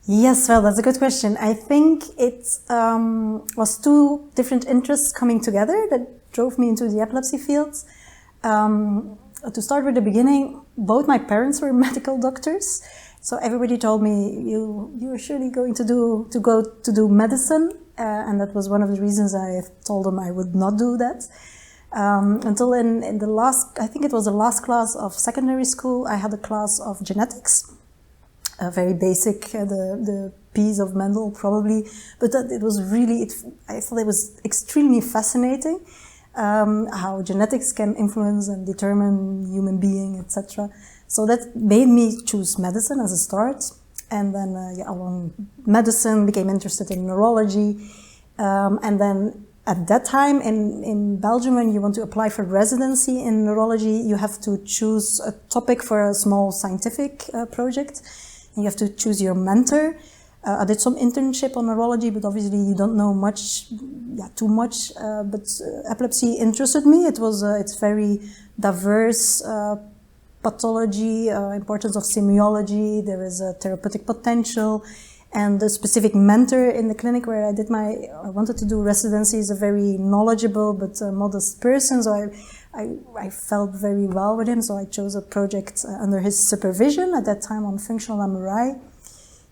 Yes, well, that's a good question. I think it was two different interests coming together that drove me into the epilepsy field. To start with the beginning, both my parents were medical doctors, so everybody told me you're surely going to go to do medicine, and that was one of the reasons I told them I would not do that. Until in the last, I think it was the last class of secondary school, I had a class of genetics. Very basic, the piece of Mendel probably, but it was really, I thought it was extremely fascinating how genetics can influence and determine human being, etc. So that made me choose medicine as a start, and then along medicine became interested in neurology, and then at that time in Belgium, when you want to apply for residency in neurology, you have to choose a topic for a small scientific project. You have to choose your mentor. I did some internship on neurology, but obviously you don't know too much. But epilepsy interested me. It's very diverse pathology, importance of semiology. There is a therapeutic potential, and the specific mentor in the clinic where I wanted to do residency is a very knowledgeable but modest person. So I felt very well with him, so I chose a project under his supervision at that time on functional MRI.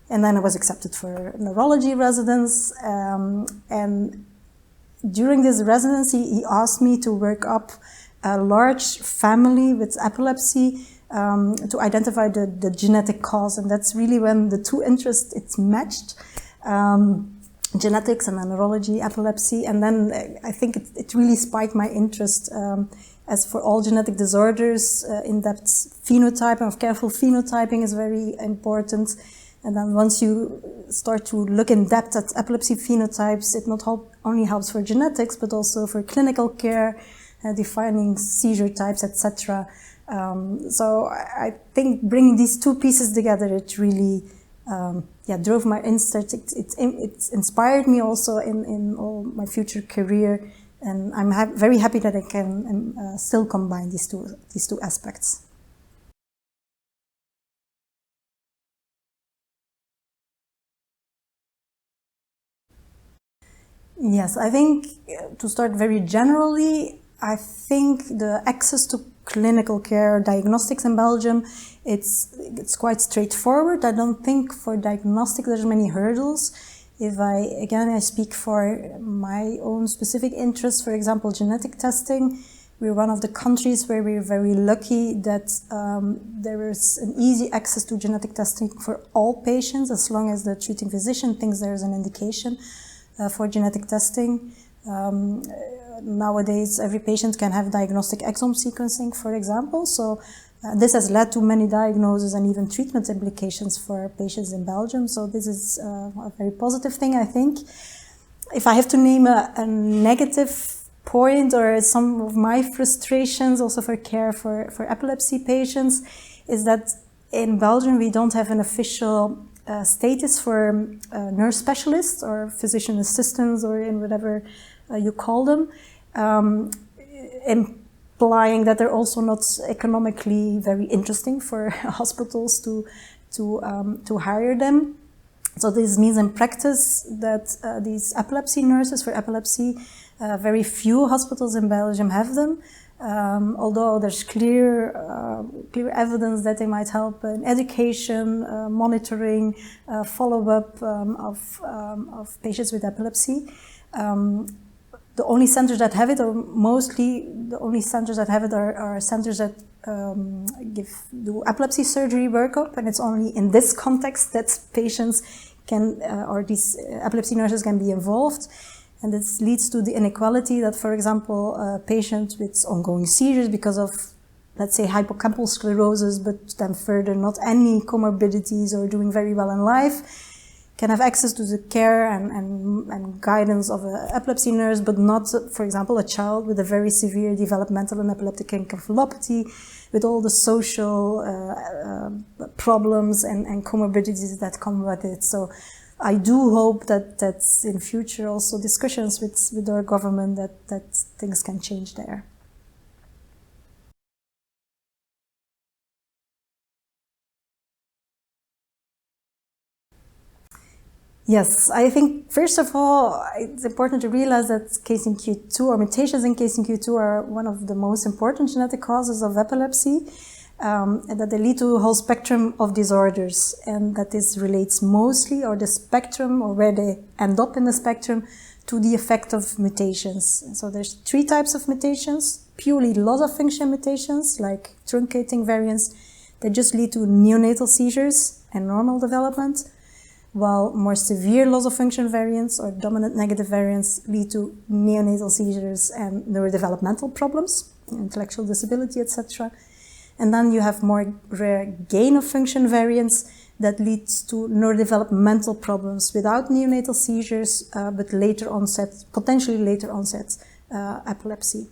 And then I was accepted for neurology residence. And during this residency, he asked me to work up a large family with epilepsy to identify the genetic cause. And that's really when the two interests, it's matched. Genetics and then neurology, epilepsy. And then I think it really spiked my interest. As for all genetic disorders, in-depth phenotyping of careful phenotyping is very important. And then once you start to look in depth at epilepsy phenotypes, it not only helps for genetics, but also for clinical care, defining seizure types, etc. So I think bringing these two pieces together, it really drove my interest. It inspired me also in all my future career. And I'm very happy that I can still combine these two aspects. Yes, I think to start very generally, I think the access to clinical care, diagnostics in Belgium, it's quite straightforward. I don't think for diagnostic there's many hurdles. If I speak for my own specific interests, for example, genetic testing, we're one of the countries where we're very lucky that there is an easy access to genetic testing for all patients, as long as the treating physician thinks there's an indication for genetic testing. Nowadays, every patient can have diagnostic exome sequencing, for example. So this has led to many diagnoses and even treatment implications for patients in Belgium. So this is a very positive thing, I think. If I have to name a negative point or some of my frustrations also for care for epilepsy patients, is that in Belgium we don't have an official status for nurse specialists or physician assistants, or in whatever you call them, implying that they're also not economically very interesting for hospitals to hire them. So this means in practice that these epilepsy nurses for epilepsy, very few hospitals in Belgium have them. Although there's clear evidence that they might help in education, monitoring, follow-up of patients with epilepsy. The only centers that have it, or mostly the only centers that have it, are centers that do epilepsy surgery workup, and it's only in this context that patients can, or these epilepsy nurses can be involved. And this leads to the inequality that, for example, a patient with ongoing seizures because of, let's say, hippocampal sclerosis, but then further not any comorbidities or doing very well in life, can have access to the care and guidance of an epilepsy nurse, but not, for example, a child with a very severe developmental and epileptic encephalopathy, with all the social problems and comorbidities that come with it. So I do hope that in future also discussions with our government that things can change there. Yes, I think first of all, it's important to realize that KCNQ2 or mutations in KCNQ2 are one of the most important genetic causes of epilepsy, and that they lead to a whole spectrum of disorders, and that this relates mostly, or the spectrum, or where they end up in the spectrum, to the effect of mutations. So there's 3 types of mutations: purely loss of function mutations, like truncating variants, that just lead to neonatal seizures and normal development, while more severe loss of function variants or dominant negative variants lead to neonatal seizures and neurodevelopmental problems, intellectual disability, etc. And then you have more rare gain of function variants that leads to neurodevelopmental problems without neonatal seizures, but later onset, potentially later onset epilepsy.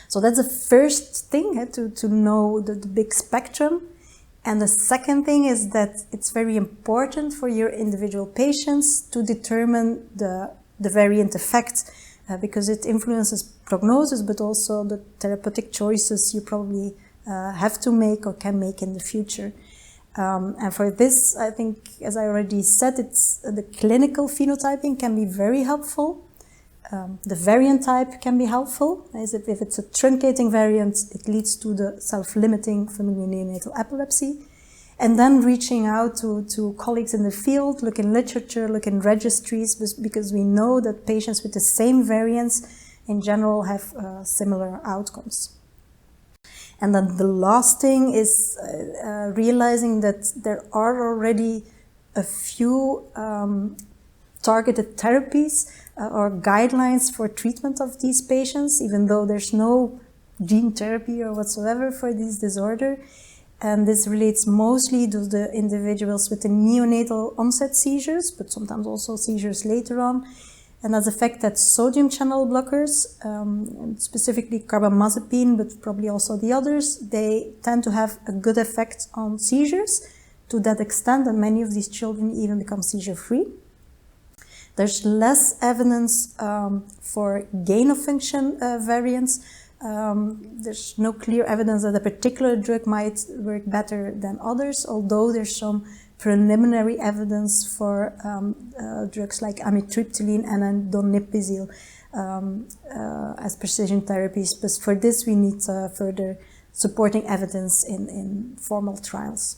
So that's the first thing, to know the big spectrum. And the second thing is that it's very important for your individual patients to determine the variant effect, because it influences prognosis, but also the therapeutic choices you probably have to make or can make in the future. And for this, I think, as I already said, it's the clinical phenotyping can be very helpful. The variant type can be helpful. If it's a truncating variant, it leads to the self-limiting familial neonatal epilepsy. And then reaching out to colleagues in the field, look in literature, look in registries, because we know that patients with the same variants in general have similar outcomes. And then the last thing is realizing that there are already a few targeted therapies or guidelines for treatment of these patients, even though there's no gene therapy or whatsoever for this disorder. And this relates mostly to the individuals with the neonatal onset seizures, but sometimes also seizures later on. And that's the fact that sodium channel blockers, and specifically carbamazepine, but probably also the others, they tend to have a good effect on seizures, to that extent that many of these children even become seizure-free. There's less evidence for gain of function variants. There's no clear evidence that a particular drug might work better than others, although there's some preliminary evidence for drugs like amitriptyline and donepezil as precision therapies. But for this, we need further supporting evidence in formal trials.